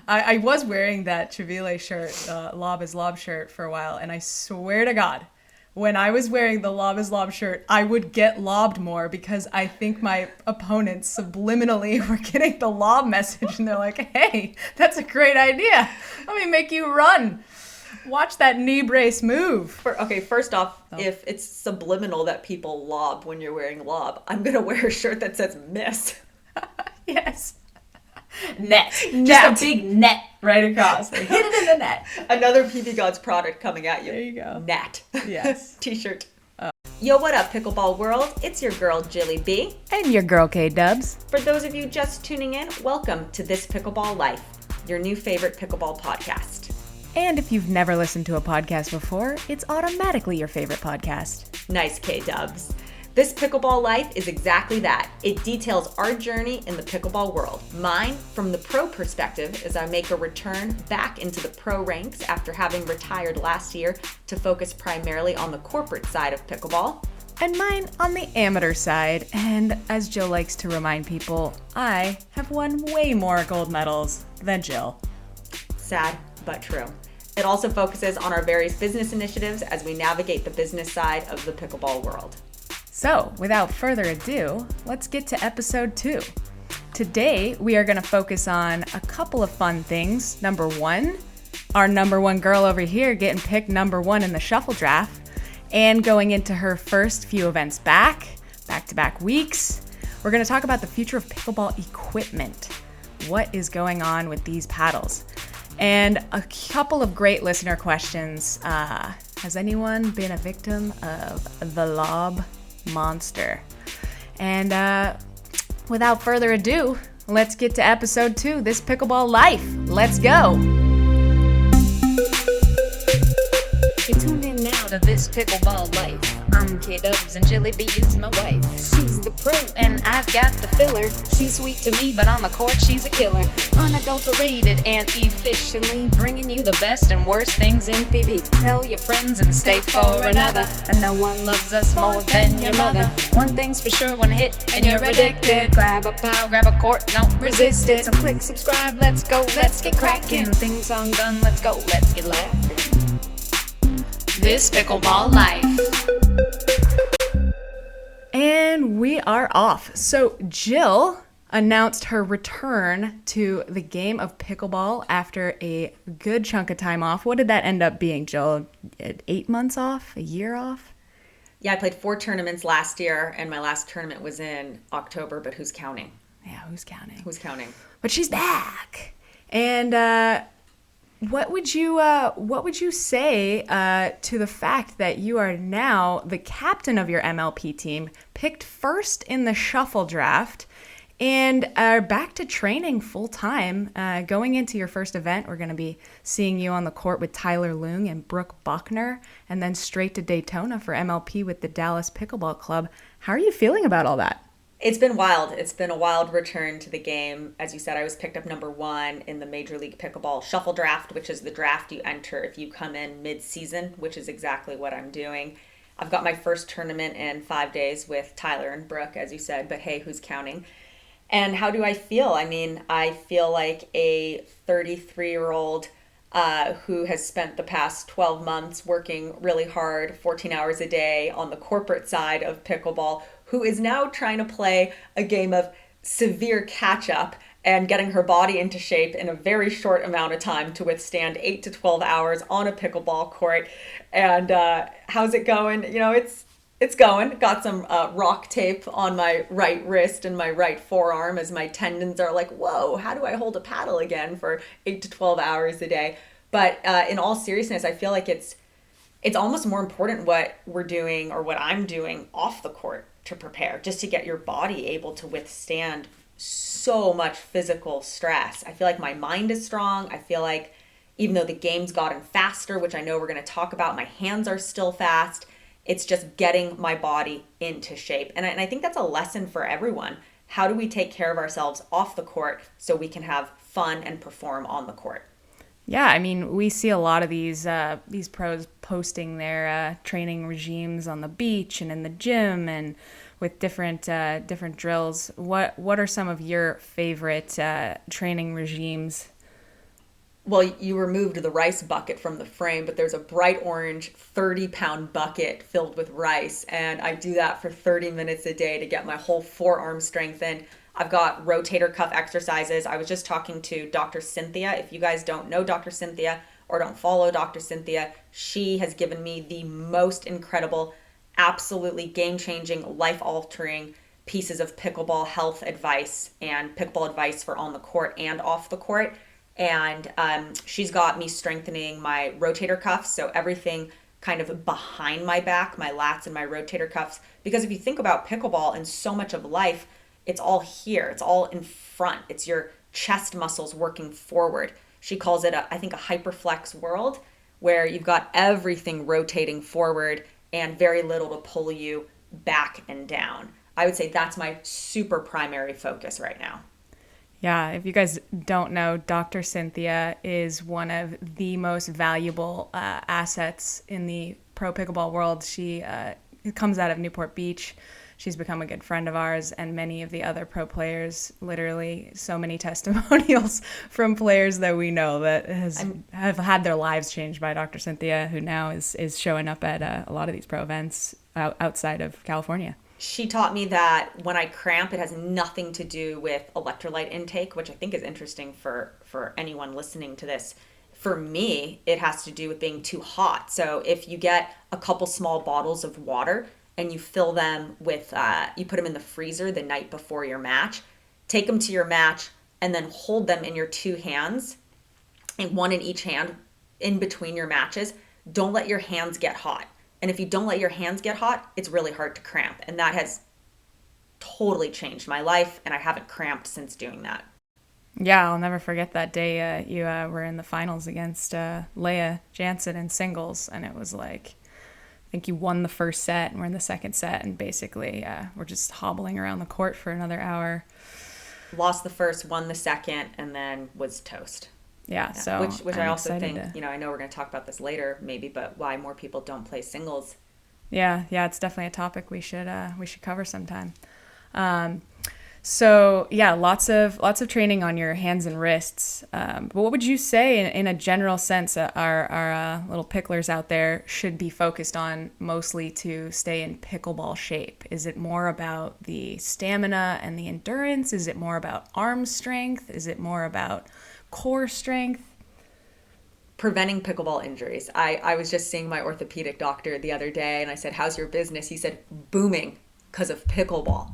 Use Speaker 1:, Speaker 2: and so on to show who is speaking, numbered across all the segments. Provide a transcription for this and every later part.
Speaker 1: I was wearing that Chevile shirt, Lob is Lob shirt for a while, and I swear to God, when I was wearing the Lob is Lob shirt, I would get lobbed more because I think my opponents subliminally were getting the lob message, and they're like, hey, that's a great idea. Let me make you run. Watch that knee brace move.
Speaker 2: First off, if it's subliminal that people lob when you're wearing Lob, I'm going to wear a shirt that says miss.
Speaker 1: Yes.
Speaker 2: Net.
Speaker 1: Just a big net right across. Hit it in the net.
Speaker 2: Another PB Gods product coming at you.
Speaker 1: There you go.
Speaker 2: Net.
Speaker 1: Yes.
Speaker 2: T-shirt. Yo, what up, Pickleball world? It's your girl, Jilly B.
Speaker 1: And your girl, K-Dubs.
Speaker 2: For those of you just tuning in, welcome to This Pickleball Life, your new favorite pickleball podcast.
Speaker 1: And if you've never listened to a podcast before, it's automatically your favorite podcast.
Speaker 2: Nice, K-Dubs. This Pickleball Life is exactly that. It details our journey in the pickleball world. Mine, from the pro perspective, as I make a return back into the pro ranks after having retired last year to focus primarily on the corporate side of pickleball.
Speaker 1: And mine on the amateur side. And as Jill likes to remind people, I have won way more gold medals than Jill.
Speaker 2: Sad, but true. It also focuses on our various business initiatives as we navigate the business side of the pickleball world.
Speaker 1: So, without further ado, let's get to episode 2. Today, we are going to focus on a couple of fun things. Number 1, our number 1 girl over here getting picked number 1 in the Shuffle Draft and going into her first few events back-to-back weeks. We're going to talk about the future of pickleball equipment. What is going on with these paddles? And a couple of great listener questions. Has anyone been a victim of the lob monster? And without further ado, let's get to episode 2, This Pickleball Life. Let's go.
Speaker 3: You're tuned in now to This Pickleball Life. I'm K-Dubs and Jilly B is my wife. She's the pro and I've got the filler. She's sweet to me, but on the court she's a killer. Unadulterated and efficiently bringing you the best and worst things in PB. Tell your friends and stay for another. And no one loves us more than your mother. One thing's for sure, one hit and you're addicted. Grab a pile, grab a court, don't resist it. So click subscribe, let's go, let's get cracking. Things on gun, let's go, let's get laughing. This Pickleball Life.
Speaker 1: And we are off. So Jill announced her return to the game of pickleball after a good chunk of time off. What did that end up being, Jill? 8 months off? A year off?
Speaker 2: Yeah, I played 4 tournaments last year, and my last tournament was in October, but who's counting?
Speaker 1: Yeah, who's counting?
Speaker 2: Who's counting?
Speaker 1: But she's back. And what would you say to the fact that you are now the captain of your MLP team, picked first in the Shuffle Draft, and are back to training full time? Going into your first event, we're going to be seeing you on the court with Tyler Leung and Brooke Buckner, and then straight to Daytona for MLP with the Dallas Pickleball Club. How are you feeling about all that?
Speaker 2: It's been wild. It's been a wild return to the game. As you said, I was picked up number 1 in the Major League Pickleball Shuffle Draft, which is the draft you enter if you come in mid-season, which is exactly what I'm doing. I've got my first tournament in 5 days with Tyler and Brooke, as you said, but hey, who's counting? And how do I feel? I mean, I feel like a 33-year-old who has spent the past 12 months working really hard, 14 hours a day on the corporate side of pickleball, who is now trying to play a game of severe catch-up and getting her body into shape in a very short amount of time to withstand 8 to 12 hours on a pickleball court. And how's it going? You know, it's going. Got some rock tape on my right wrist and my right forearm as my tendons are like, whoa, how do I hold a paddle again for 8 to 12 hours a day? But in all seriousness, I feel like it's almost more important what we're doing or what I'm doing off the court to prepare, just to get your body able to withstand so much physical stress. I feel like my mind is strong. I feel like even though the game's gotten faster, which I know we're going to talk about, my hands are still fast. It's just getting my body into shape. And I think that's a lesson for everyone. How do we take care of ourselves off the court so we can have fun and perform on the court?
Speaker 1: Yeah, I mean, we see a lot of these pros posting their training regimes on the beach and in the gym and with different drills. What are some of your favorite training regimes?
Speaker 2: Well, you removed the rice bucket from the frame, but there's a bright orange 30-pound bucket filled with rice. And I do that for 30 minutes a day to get my whole forearm strengthened. I've got rotator cuff exercises. I was just talking to Dr. Cynthia. If you guys don't know Dr. Cynthia or don't follow Dr. Cynthia, she has given me the most incredible, absolutely game-changing, life-altering pieces of pickleball health advice and pickleball advice for on the court and off the court. And she's got me strengthening my rotator cuffs, so everything kind of behind my back, my lats and my rotator cuffs. Because if you think about pickleball and so much of life, it's all here. It's all in front. It's your chest muscles working forward. She calls it, I think, a hyperflex world, where you've got everything rotating forward and very little to pull you back and down. I would say that's my super primary focus right now.
Speaker 1: Yeah, if you guys don't know, Dr. Cynthia is one of the most valuable assets in the pro pickleball world. She comes out of Newport Beach. She's become a good friend of ours, and many of the other pro players. Literally, so many testimonials from players that we know that have had their lives changed by Dr. Cynthia, who now is showing up at a lot of these pro events outside of California.
Speaker 2: She taught me that when I cramp, it has nothing to do with electrolyte intake, which I think is interesting for anyone listening to this. For me, it has to do with being too hot. So if you get a couple small bottles of water and you fill them with, you put them in the freezer the night before your match, take them to your match and then hold them in your two hands, and one in each hand in between your matches. Don't let your hands get hot. And if you don't let your hands get hot, it's really hard to cramp. And that has totally changed my life, and I haven't cramped since doing that.
Speaker 1: Yeah, I'll never forget that day you were in the finals against Leah Jansen in singles, and it was like, I think you won the first set, and we're in the second set, and basically we're just hobbling around the court for another hour.
Speaker 2: Lost the first, won the second, and then was toast.
Speaker 1: Yeah, so
Speaker 2: which I also think, I know we're going to talk about this later maybe, but why more people don't play singles.
Speaker 1: Yeah, it's definitely a topic we should cover sometime. So yeah, lots of training on your hands and wrists. But what would you say in a general sense our little picklers out there should be focused on mostly to stay in pickleball shape? Is it more about the stamina and the endurance? Is it more about arm strength? Is it more about core strength?
Speaker 2: Preventing pickleball injuries. I was just seeing my orthopedic doctor the other day, and I said, "How's your business?" He said, "Booming because of pickleball."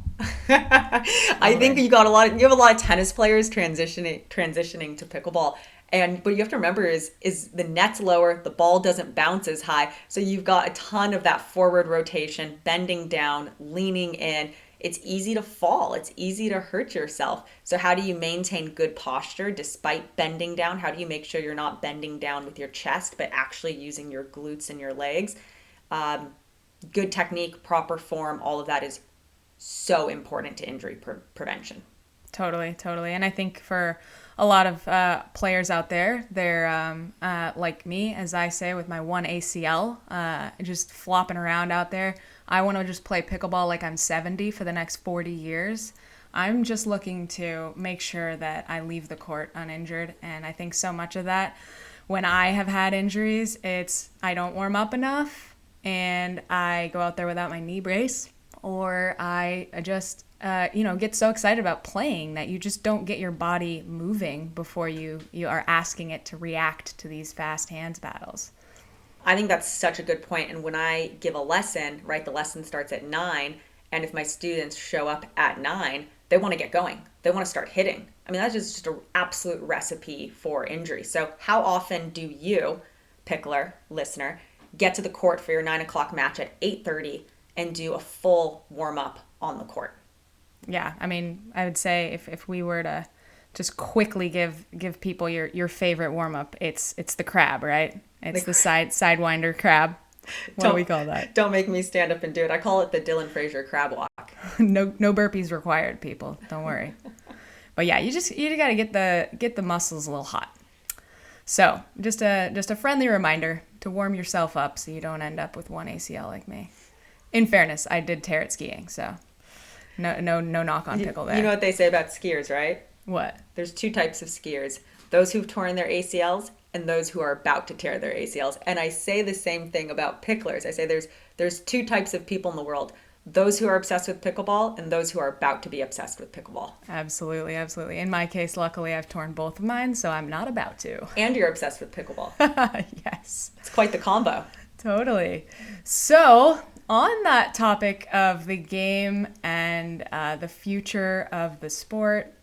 Speaker 2: I think you have a lot of tennis players transitioning to pickleball, but you have to remember is the net's lower, the ball doesn't bounce as high, so you've got a ton of that forward rotation, bending down, leaning in. It's easy to fall. It's easy to hurt yourself. So how do you maintain good posture despite bending down? How do you make sure you're not bending down with your chest, but actually using your glutes and your legs? Good technique, proper form, all of that is so important to injury prevention. Totally.
Speaker 1: And I think for a lot of players out there, they're like me, as I say, with my one ACL, just flopping around out there. I want to just play pickleball like I'm 70 for the next 40 years. I'm just looking to make sure that I leave the court uninjured. And I think so much of that, when I have had injuries, it's I don't warm up enough and I go out there without my knee brace, or I just get so excited about playing that you just don't get your body moving before you are asking it to react to these fast hands battles.
Speaker 2: I think that's such a good point. And when I give a lesson, right, the lesson starts at 9, and if my students show up at 9, they want to get going. They want to start hitting. I mean, that's just an absolute recipe for injury. So how often do you, pickler, listener, get to the court for your 9 o'clock match at 8:30 and do a full warm-up on the court?
Speaker 1: Yeah, I mean, I would say if we were to just quickly give people your favorite warm-up, it's the crab, right? It's the sidewinder crab. What do we call that?
Speaker 2: Don't make me stand up and do it. I call it the Dylan Frazier crab walk.
Speaker 1: No burpees required, people. Don't worry. But yeah, you got to get the muscles a little hot. So just a friendly reminder to warm yourself up so you don't end up with one ACL like me. In fairness, I did tear it skiing, so no knock on pickle there.
Speaker 2: You know what they say about skiers, right?
Speaker 1: What?
Speaker 2: There's 2 types of skiers. those who've torn their ACLs and those who are about to tear their ACLs. And I say the same thing about picklers. I say there's two types of people in the world: those who are obsessed with pickleball and those who are about to be obsessed with pickleball.
Speaker 1: Absolutely, absolutely. In my case, luckily, I've torn both of mine, so I'm not about to.
Speaker 2: And you're obsessed with pickleball.
Speaker 1: Yes.
Speaker 2: It's quite the combo.
Speaker 1: Totally. So, on that topic of the game and the future of the sport,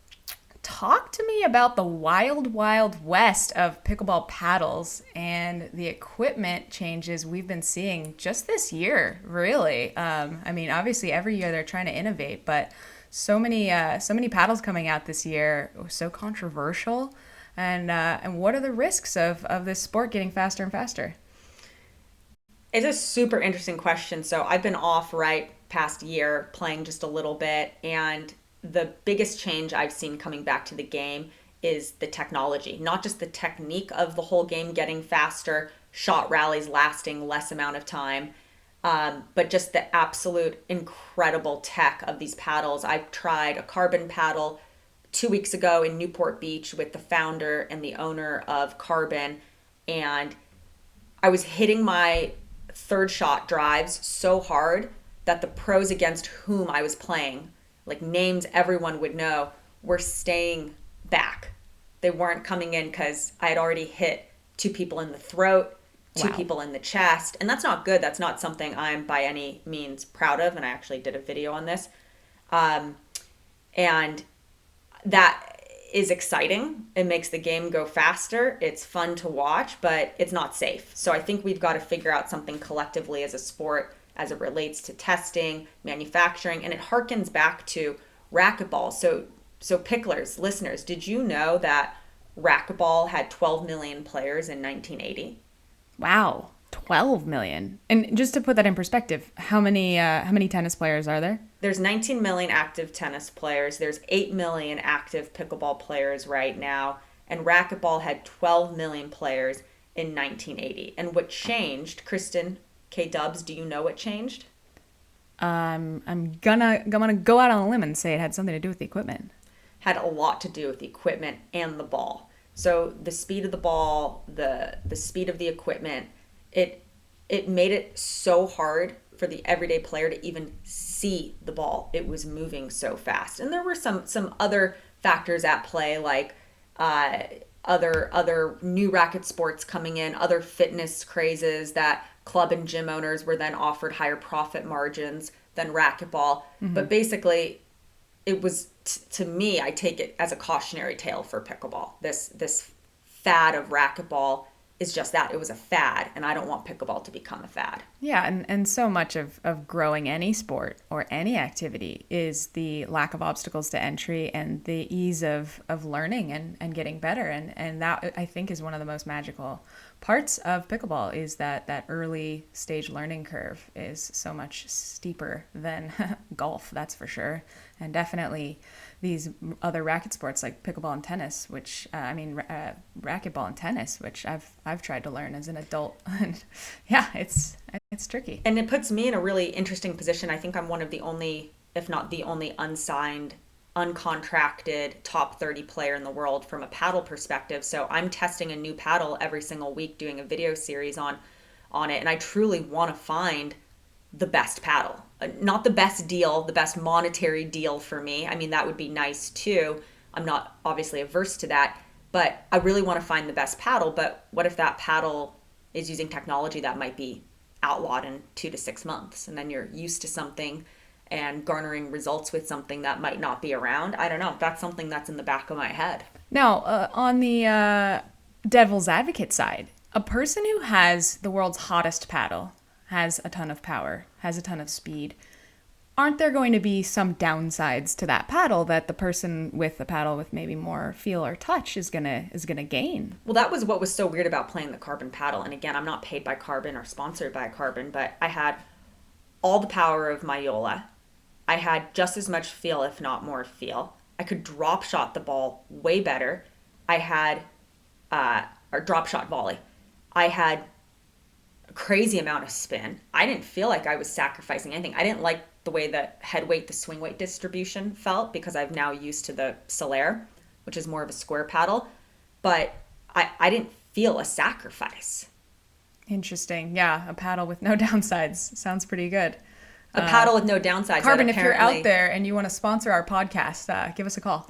Speaker 1: talk to me about the wild, wild west of pickleball paddles and the equipment changes we've been seeing just this year, really. I mean, obviously, every year they're trying to innovate, but so many paddles coming out this year, so controversial. And what are the risks of this sport getting faster and faster?
Speaker 2: It's a super interesting question. So I've been off right past year playing just a little bit, and the biggest change I've seen coming back to the game is the technology, not just the technique of the whole game getting faster, shot rallies lasting less amount of time, but just the absolute incredible tech of these paddles. I've tried a carbon paddle 2 weeks ago in Newport Beach with the founder and the owner of Carbon, and I was hitting my third shot drives so hard that the pros against whom I was playing, like names everyone would know, were staying back. They weren't coming in because I had already hit 2 people in the throat, 2 people in the chest. And that's not good. That's not something I'm by any means proud of. And I actually did a video on this. And that is exciting. It makes the game go faster. It's fun to watch, but it's not safe. So I think we've got to figure out something collectively as a sport as it relates to testing, manufacturing, and it harkens back to racquetball. So picklers, listeners, did you know that racquetball had 12 million players in 1980?
Speaker 1: Wow, 12 million. And just to put that in perspective, how many tennis players are there?
Speaker 2: There's 19 million active tennis players. There's 8 million active pickleball players right now. And racquetball had 12 million players in 1980. And what changed, Kristin, K-Dubs, do you know what changed?
Speaker 1: I'm gonna go out on a limb and say it had something to do with the equipment.
Speaker 2: Had a lot to do with the equipment and the ball. So the speed of the ball, the speed of the equipment, it made it so hard for the everyday player to even see the ball. It was moving so fast. And there were some other factors at play, like other new racket sports coming in, other fitness crazes that club and gym owners were then offered higher profit margins than racquetball. Mm-hmm. But basically, it was, to me, I take it as a cautionary tale for pickleball. This fad of racquetball is just that. It was a fad, and I don't want pickleball to become a fad.
Speaker 1: Yeah, and so much of growing any sport or any activity is the lack of obstacles to entry and the ease of learning and getting better. And that, I think, is one of the most magical parts of pickleball, is that early stage learning curve is so much steeper than golf, that's for sure. And definitely these other racket sports like pickleball and tennis, which racquetball and tennis, which I've tried to learn as an adult. And yeah, it's tricky.
Speaker 2: And it puts me in a really interesting position. I think I'm one of the only, if not the only, unsigned, uncontracted top 30 player in the world from a paddle perspective. So I'm testing a new paddle every single week, doing a video series on it. And I truly want to find the best paddle. Not the best deal, the best monetary deal for me. I mean, that would be nice too. I'm not obviously averse to that, but I really want to find the best paddle. But what if that paddle is using technology that might be outlawed in 2 to 6 months? And then you're used to something and garnering results with something that might not be around. I don't know. That's something that's in the back of my head.
Speaker 1: Now, on the devil's advocate side, a person who has the world's hottest paddle, has a ton of power, has a ton of speed, aren't there going to be some downsides to that paddle that the person with the paddle with maybe more feel or touch is gonna gain?
Speaker 2: Well, that was what was so weird about playing the Carbon paddle. And again, I'm not paid by Carbon or sponsored by Carbon, but I had all the power of my Yola. I had just as much feel, if not more feel. I could drop shot the ball way better. I had or drop shot volley. I had a crazy amount of spin. I didn't feel like I was sacrificing anything. I didn't like the way the head weight, the swing weight distribution felt, because I've now used to the Solaire, which is more of a square paddle. but I didn't feel a sacrifice.
Speaker 1: Interesting. Yeah, a paddle with no downsides. Sounds pretty good.
Speaker 2: A paddle with no downsides.
Speaker 1: Carbon, if you're out there and you want to sponsor our podcast, give us a call.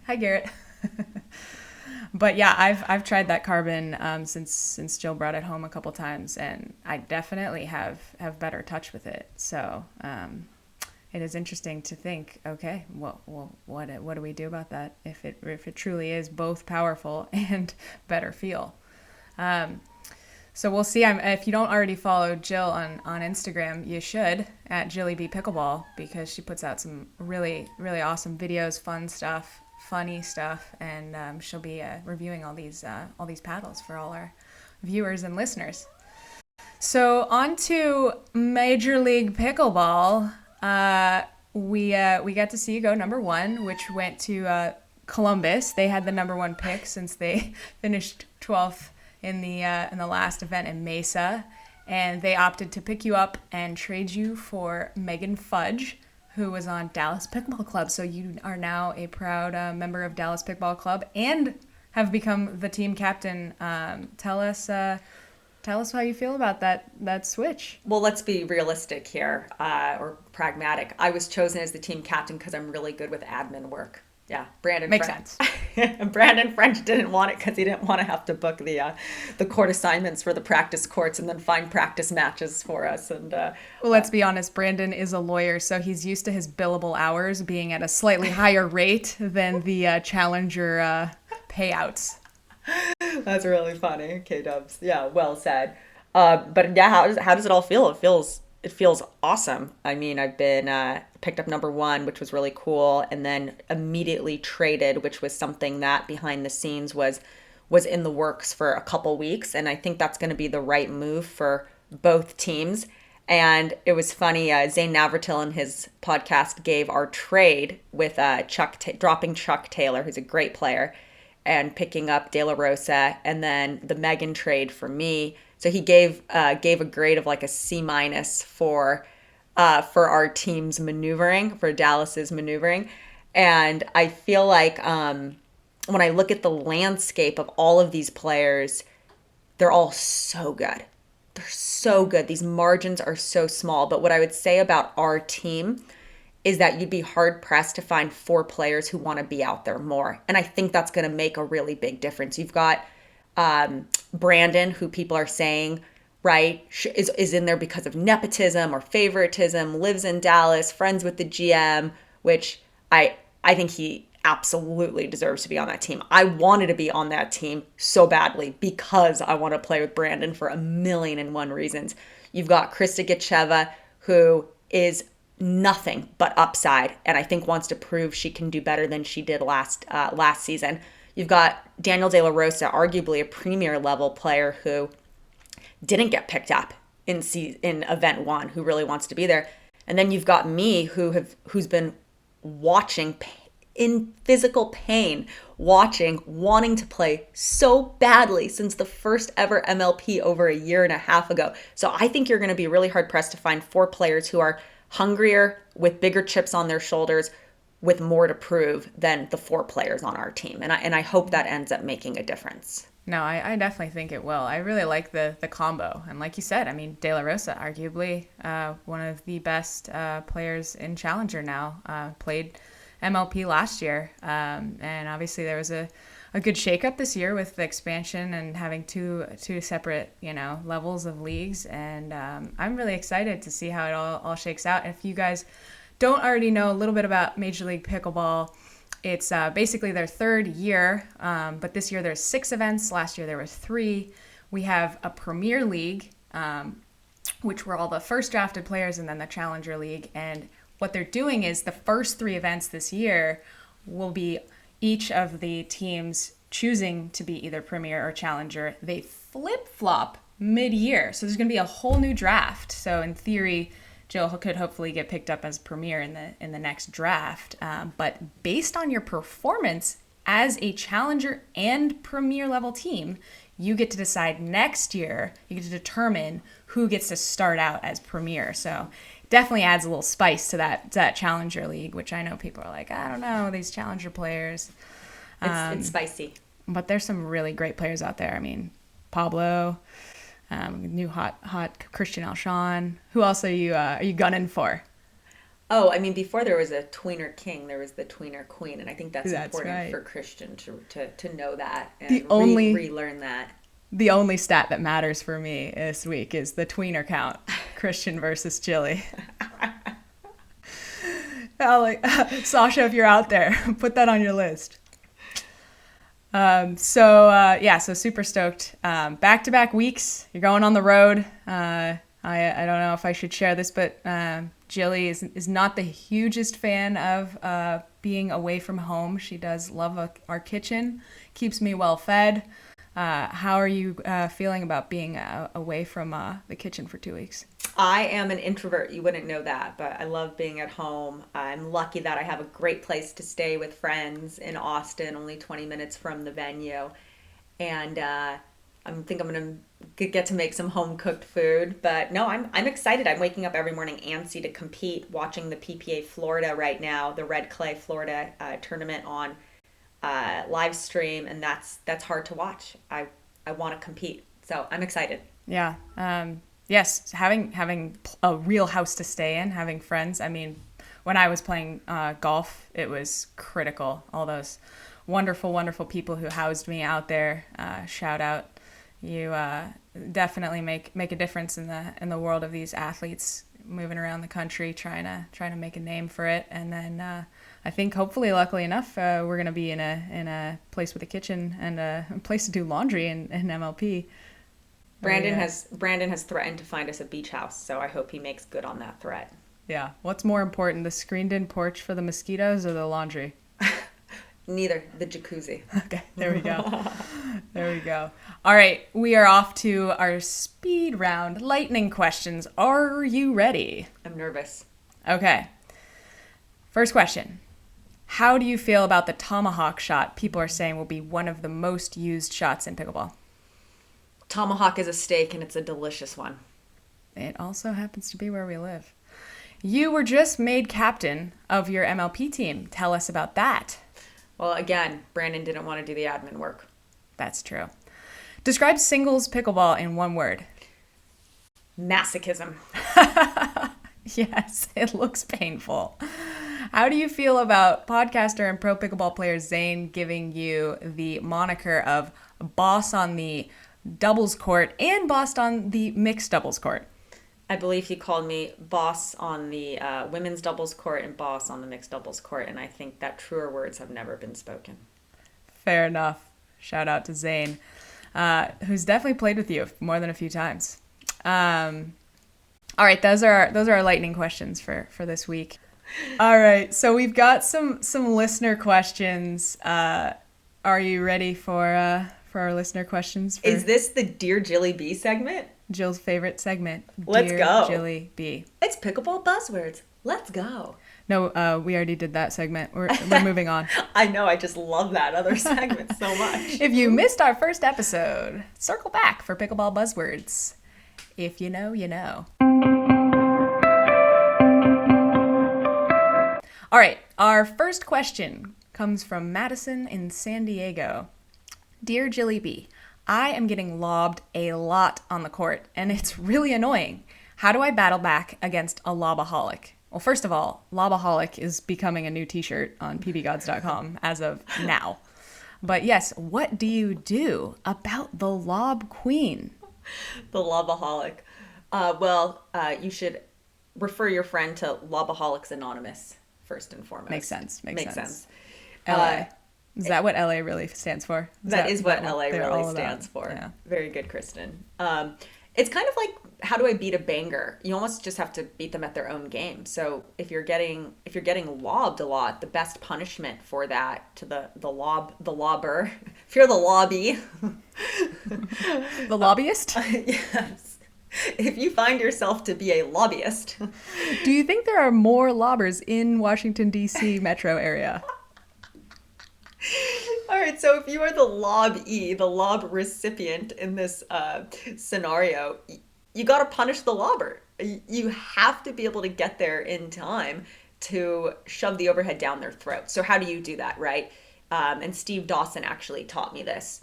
Speaker 1: Hi, Garrett. But yeah, I've tried that Carbon since Jill brought it home a couple times, and I definitely have better touch with it. So it is interesting to think, okay, what do we do about that if it truly is both powerful and better feel? So we'll see. If you don't already follow Jill on Instagram, you should, at Jilly B Pickleball, because she puts out some really, really awesome videos, fun stuff, funny stuff, and she'll be reviewing all these paddles for all our viewers and listeners. So on to Major League Pickleball. We got to see you go number 1, which went to Columbus. They had the number 1 pick since they finished 12th in the last event in Mesa, and they opted to pick you up and trade you for Megan Fudge, who was on Dallas Pickleball Club. So you are now a proud member of Dallas Pickleball Club and have become the team captain. Tell us how you feel about that switch.
Speaker 2: Well, let's be realistic here, or pragmatic. I was chosen as the team captain because I'm really good with admin work. Yeah, Brandon
Speaker 1: makes
Speaker 2: sense.
Speaker 1: sense.
Speaker 2: Brandon French didn't want it because he didn't want to have to book the court assignments for the practice courts and then find practice matches for us. And
Speaker 1: well, let's be honest, Brandon is a lawyer, so he's used to his billable hours being at a slightly higher rate than the challenger payouts.
Speaker 2: That's really funny, K-Dubs. Yeah, well said. But yeah, how does it all feel? It feels awesome. I mean, I've been picked up number 1, which was really cool, and then immediately traded, which was something that behind the scenes was in the works for a couple weeks, and I think that's going to be the right move for both teams. And it was funny, Zane Navratil in his podcast gave our trade with dropping Chuck Taylor, who's a great player, and picking up De La Rosa, and then the Megan trade for me. So he gave a grade of like a C- for our team's maneuvering, for Dallas's maneuvering. And I feel like when I look at the landscape of all of these players, they're all so good. They're so good. These margins are so small. But what I would say about our team is that you'd be hard-pressed to find 4 players who want to be out there more. And I think that's going to make a really big difference. You've got Brandon, who people are saying, right, is in there because of nepotism or favoritism, lives in Dallas, friends with the GM, which I think he absolutely deserves to be on that team. I wanted to be on that team so badly because I want to play with Brandon for 1,000,001 reasons. You've got Krista Gacheva, who is nothing but upside, and I think wants to prove she can do better than she did last season. You've got Daniel De La Rosa, arguably a premier level player who didn't get picked up in event 1, who really wants to be there. And then you've got me, who's been watching in physical pain, wanting to play so badly since the first ever MLP over a year and a half ago. So I think you're going to be really hard pressed to find 4 players who are hungrier, with bigger chips on their shoulders, with more to prove than the 4 players on our team. And I hope that ends up making a difference.
Speaker 1: No, I definitely think it will. I really like the combo. And like you said, I mean, De La Rosa, arguably one of the best players in Challenger now, played MLP last year. And obviously there was a good shakeup this year with the expansion and having two separate, levels of leagues. And I'm really excited to see how it all shakes out. If you guys don't already know a little bit about Major League Pickleball, it's basically their 3rd year, but this year there's 6 events. Last year there were 3. We have a Premier League, which were all the first drafted players, and then the Challenger League. And what they're doing is the first 3 events this year will be each of the teams choosing to be either Premier or Challenger. They flip-flop mid-year, so there's going to be a whole new draft. So in theory, Jill could hopefully get picked up as Premier in the next draft. But based on your performance as a Challenger and Premier level team, you get to decide next year, you get to determine who gets to start out as Premier. So definitely adds a little spice to that Challenger League, which I know people are like, I don't know, these Challenger players.
Speaker 2: It's spicy.
Speaker 1: But there's some really great players out there. I mean, Pablo, new hot Christian Alshon. Who else are you gunning for?
Speaker 2: Oh, I mean, before there was a tweener king, there was the tweener queen, and I think that's important
Speaker 1: right.
Speaker 2: for Christian to know that and relearn that.
Speaker 1: The only stat that matters for me this week is the tweener count, Christian versus Jilly. Sasha, if you're out there, put that on your list. So super stoked. Back-to-back weeks. You're going on the road. I don't know if I should share this, but Jilly is not the hugest fan of being away from home. She does love our kitchen, keeps me well fed. How are you feeling about being away from the kitchen for 2 weeks?
Speaker 2: I am an introvert. You wouldn't know that, but I love being at home. I'm lucky that I have a great place to stay with friends in Austin, only 20 minutes from the venue. And I think I'm going to get to make some home-cooked food. But no, I'm excited. I'm waking up every morning antsy to compete, watching the PPA Florida right now, the Red Clay Florida tournament on live stream, and that's hard to watch. I want to compete, so I'm excited.
Speaker 1: Yeah. Yes, having a real house to stay in, having friends. I mean, when I was playing golf, it was critical. All those wonderful, wonderful people who housed me out there. Shout out. You definitely make a difference in the world of these athletes moving around the country, trying to make a name for it. And then I think hopefully, luckily enough, we're gonna be in a place with a kitchen and a place to do laundry in MLP.
Speaker 2: Brandon has threatened to find us a beach house, so I hope he makes good on that threat.
Speaker 1: Yeah. What's more important, the screened-in porch for the mosquitoes or the laundry?
Speaker 2: Neither. The jacuzzi.
Speaker 1: Okay, there we go. There we go. All right, we are off to our speed round lightning questions. Are you ready?
Speaker 2: I'm nervous.
Speaker 1: Okay. First question. How do you feel about the tomahawk shot people are saying will be one of the most used shots in pickleball?
Speaker 2: Tomahawk is a steak, and it's a delicious one.
Speaker 1: It also happens to be where we live. You were just made captain of your MLP team. Tell us about that.
Speaker 2: Well, again, Brandon didn't want to do the admin work.
Speaker 1: That's true. Describe singles pickleball in one word.
Speaker 2: Masochism.
Speaker 1: Yes, it looks painful. How do you feel about podcaster and pro pickleball player Zane giving you the moniker of boss on the doubles court and boss on the mixed doubles court?
Speaker 2: I believe he called me boss on the women's doubles court and boss on the mixed doubles court, and I think that truer words have never been spoken.
Speaker 1: Fair enough. Shout out to Zane, who's definitely played with you more than a few times. All right, those are our lightning questions for this week. All right, so we've got some listener questions. Are you ready for our listener questions?
Speaker 2: Is this the Dear Jilly B segment?
Speaker 1: Jill's favorite segment.
Speaker 2: Let's
Speaker 1: Dear
Speaker 2: go.
Speaker 1: Jilly B.
Speaker 2: It's pickleball buzzwords. Let's go.
Speaker 1: No, we already did that segment. We're moving on.
Speaker 2: I know. I just love that other segment so much.
Speaker 1: If you missed our first episode, circle back for pickleball buzzwords. If you know, you know. All right. Our first question comes from Madison in San Diego. Dear Jilly B, I am getting lobbed a lot on the court, and it's really annoying. How do I battle back against a Lobaholic? Well, first of all, Lobaholic is becoming a new t-shirt on pbgods.com as of now. But yes, what do you do about the Lob Queen?
Speaker 2: The Lobaholic. You should refer your friend to Lobaholics Anonymous, first and foremost.
Speaker 1: Makes sense. Makes sense.
Speaker 2: LA.
Speaker 1: Is that what LA really stands for?
Speaker 2: That is what LA really stands for. Yeah. Very good, Kristin. It's kind of like, how do I beat a banger? You almost just have to beat them at their own game. So if you're getting lobbed a lot, the best punishment for that to the lobber, if you're the lobby,
Speaker 1: the lobbyist,
Speaker 2: yes. If you find yourself to be a lobbyist,
Speaker 1: do you think there are more lobbers in Washington D.C. metro area?
Speaker 2: All right, so if you are the lob-e, the lob recipient in this scenario, you got to punish the lobber. You have to be able to get there in time to shove the overhead down their throat. So how do you do that, right? And Steve Dawson actually taught me this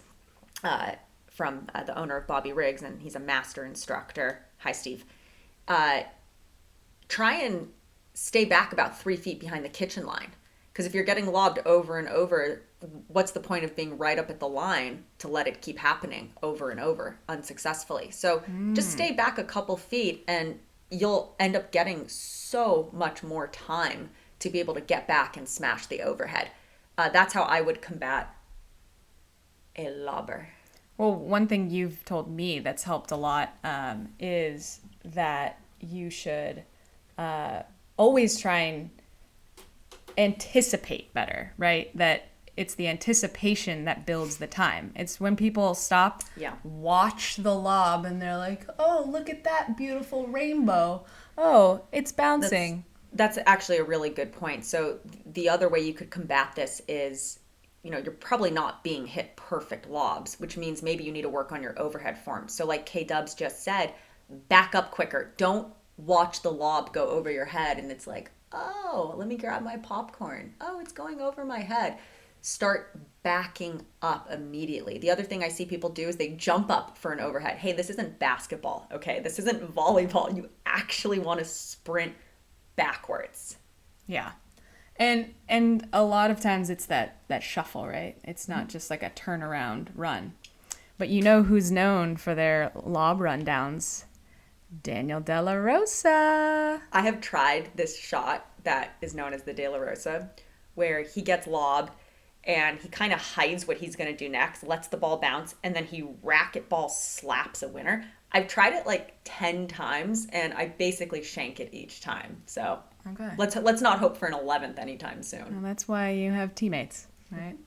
Speaker 2: from the owner of Bobby Riggs, and he's a master instructor. Hi, Steve. Try and stay back about 3 feet behind the kitchen line. Because if you're getting lobbed over and over, what's the point of being right up at the line to let it keep happening over and over unsuccessful? So just stay back a couple feet and you'll end up getting so much more time to be able to get back and smash the overhead. That's how I would combat a lobber.
Speaker 1: Well, one thing you've told me that's helped a lot is that you should always try and anticipate better, right? That it's the anticipation that builds the time. It's when people stop, watch the lob, and they're like, oh, look at that beautiful rainbow. Oh, it's bouncing.
Speaker 2: That's actually a really good point. So the other way you could combat this is, you're probably not being hit perfect lobs, which means maybe you need to work on your overhead form. So like K-Dubs just said, back up quicker. Don't watch the lob go over your head and it's like, oh, let me grab my popcorn. Oh, it's going over my head. Start backing up immediately. The other thing I see people do is they jump up for an overhead. Hey, this isn't basketball, okay? This isn't volleyball. You actually want to sprint backwards.
Speaker 1: Yeah. And a lot of times it's that shuffle, right? It's not just like a turnaround run. But you know who's known for their lob rundowns? Daniel De La Rosa.
Speaker 2: I have tried this shot that is known as the De La Rosa, where he gets lobbed and he kind of hides what he's going to do next, lets the ball bounce, and then he racquetball slaps a winner. I've tried it like 10 times, and I basically shank it each time. So
Speaker 1: okay.
Speaker 2: Let's not hope for an 11th anytime soon.
Speaker 1: Well, that's why you have teammates, right?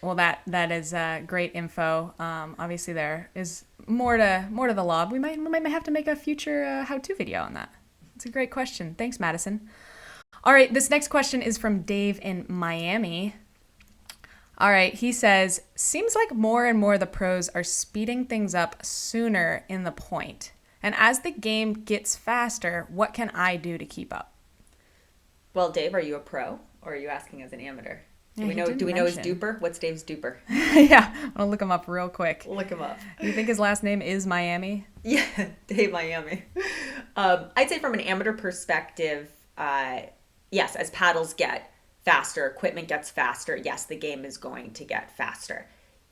Speaker 1: Well, that is great info. Obviously, there is more to the lob. We might have to make a future how-to video on that. It's a great question. Thanks, Madison. All right, this next question is from Dave in Miami. All right, he says, seems like more and more the pros are speeding things up sooner in the point. And as the game gets faster, what can I do to keep up?
Speaker 2: Well, Dave, are you a pro or are you asking as an amateur?
Speaker 1: Yeah,
Speaker 2: Do we know his duper? What's Dave's duper?
Speaker 1: Yeah, I'll look him up real quick.
Speaker 2: Look him up.
Speaker 1: You think his last name is Miami?
Speaker 2: Yeah, Dave Miami. I'd say from an amateur perspective, yes, as paddles get faster, equipment gets faster, yes, the game is going to get faster.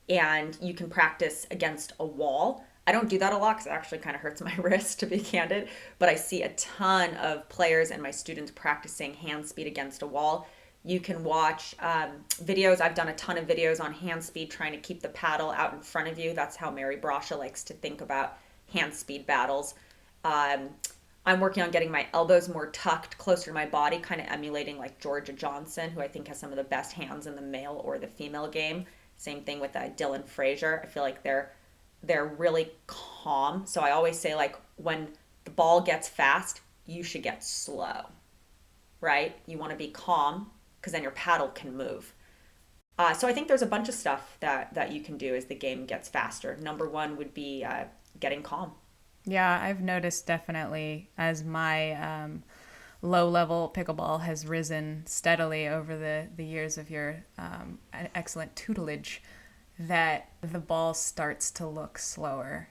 Speaker 2: And you can practice against a wall. I don't do that a lot because it actually kind of hurts my wrist, to be candid. But I see a ton of players and my students practicing hand speed against a wall. You can watch videos. I've done a ton of videos on hand speed, trying to keep the paddle out in front of you. That's how Mary Brasha likes to think about hand speed battles. I'm working on getting my elbows more tucked closer to my body, kind of emulating like Georgia Johnson, who I think has some of the best hands in the male or the female game. Same thing with Dylan Frazier. I feel like they're really calm. So I always say, like, when the ball gets fast, you should get slow, right? You want to be calm because then your paddle can move. So I think there's a bunch of stuff that you can do as the game gets faster. Number one would be getting calm.
Speaker 1: Yeah, I've noticed definitely as my low-level pickleball has risen steadily over the years of your excellent tutelage, that the ball starts to look slower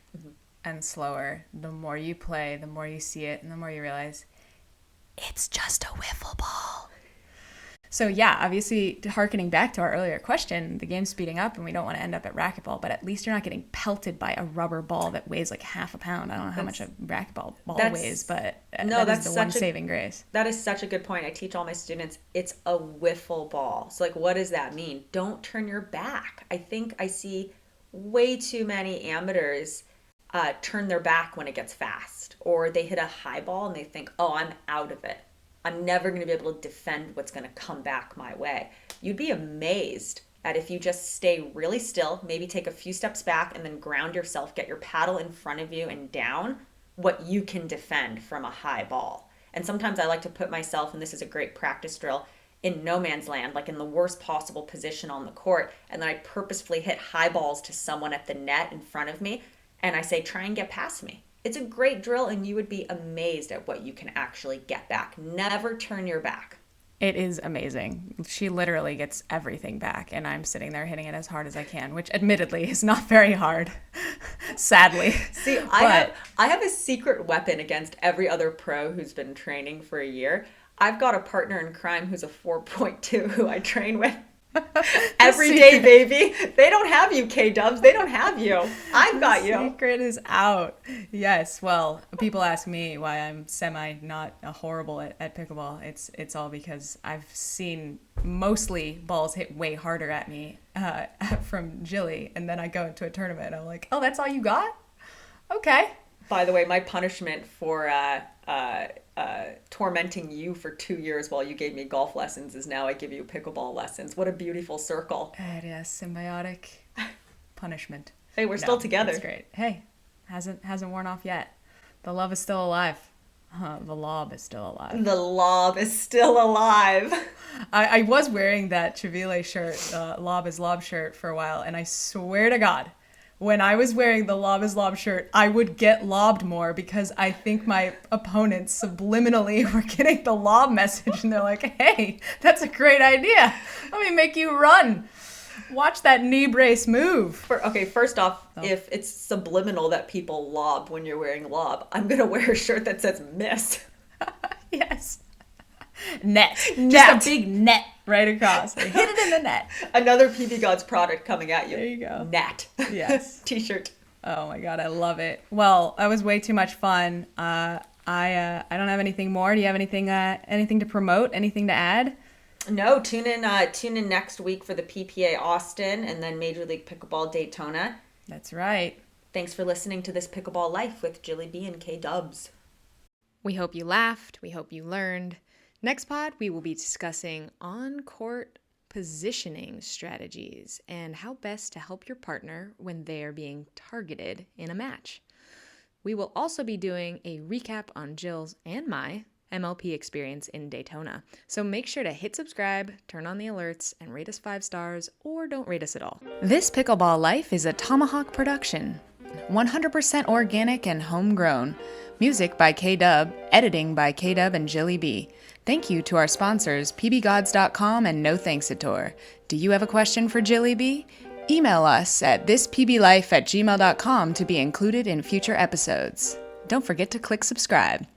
Speaker 1: and slower. The more you play, the more you see it, and the more you realize it's just a wiffle ball. So yeah, obviously, harkening back to our earlier question, the game's speeding up and we don't want to end up at racquetball, but at least you're not getting pelted by a rubber ball that weighs like half a pound. I don't know how much a racquetball ball weighs, but that's the one saving grace.
Speaker 2: That is such a good point. I teach all my students, it's a wiffle ball. So like, what does that mean? Don't turn your back. I think I see way too many amateurs turn their back when it gets fast, or they hit a high ball and they think, oh, I'm out of it. I'm never going to be able to defend what's going to come back my way. You'd be amazed at if you just stay really still, maybe take a few steps back and then ground yourself, get your paddle in front of you and down, what you can defend from a high ball. And sometimes I like to put myself, and this is a great practice drill, in no man's land, like in the worst possible position on the court. And then I purposefully hit high balls to someone at the net in front of me. And I say, try and get past me. It's a great drill, and you would be amazed at what you can actually get back. Never turn your back.
Speaker 1: It is amazing. She literally gets everything back, and I'm sitting there hitting it as hard as I can, which admittedly is not very hard, sadly.
Speaker 2: See, I have a secret weapon against every other pro who's been training for a year. I've got a partner in crime who's a 4.2 who I train with. Every day, baby. They don't have you, K-Dubs. They don't have you. I've got you.
Speaker 1: The secret is out. Yes. Well, people ask me why I'm not horrible at pickleball. It's all because I've seen mostly balls hit way harder at me from Jilly, and then I go into a tournament and I'm like, oh, that's all you got? Okay.
Speaker 2: By the way, my punishment for tormenting you for 2 years while you gave me golf lessons is now I give you pickleball lessons. What a beautiful circle.
Speaker 1: It is symbiotic punishment.
Speaker 2: Hey, we're still together.
Speaker 1: That's great. Hey, hasn't worn off yet. The love is still alive. The lob is still alive.
Speaker 2: The lob is still alive.
Speaker 1: I was wearing that Chevile shirt, lob is lob shirt for a while, and I swear to God, when I was wearing the lob is lob shirt, I would get lobbed more because I think my opponents subliminally were getting the lob message and they're like, hey, that's a great idea. Let me make you run. Watch that knee brace move.
Speaker 2: First off, if it's subliminal that people lob when you're wearing lob, I'm going to wear a shirt that says miss.
Speaker 1: Yes. Net. Just a big net right across. Hit it in the net.
Speaker 2: Another PB Gods product coming at you.
Speaker 1: There you go.
Speaker 2: Net.
Speaker 1: Yes.
Speaker 2: T-shirt.
Speaker 1: Oh my God, I love it. Well, that was way too much fun. I don't have anything more. Do you have anything to promote? Anything to add?
Speaker 2: No, tune in next week for the PPA Austin and then Major League Pickleball Daytona.
Speaker 1: That's right.
Speaker 2: Thanks for listening to This Pickleball Life with Jilly B and K-Dubs.
Speaker 1: We hope you laughed. We hope you learned. Next pod, we will be discussing on-court positioning strategies and how best to help your partner when they are being targeted in a match. We will also be doing a recap on Jill's and my MLP experience in Daytona. So make sure to hit subscribe, turn on the alerts, and rate us 5 stars or don't rate us at all. This Pickleball Life is a Tomahawk production. 100% organic and homegrown. Music by K-Dub, editing by K-Dub and Jilly B. Thank you to our sponsors, pbgods.com and No Thanks Ator. Do you have a question for Jilly B? Email us at thispblife@gmail.com to be included in future episodes. Don't forget to click subscribe.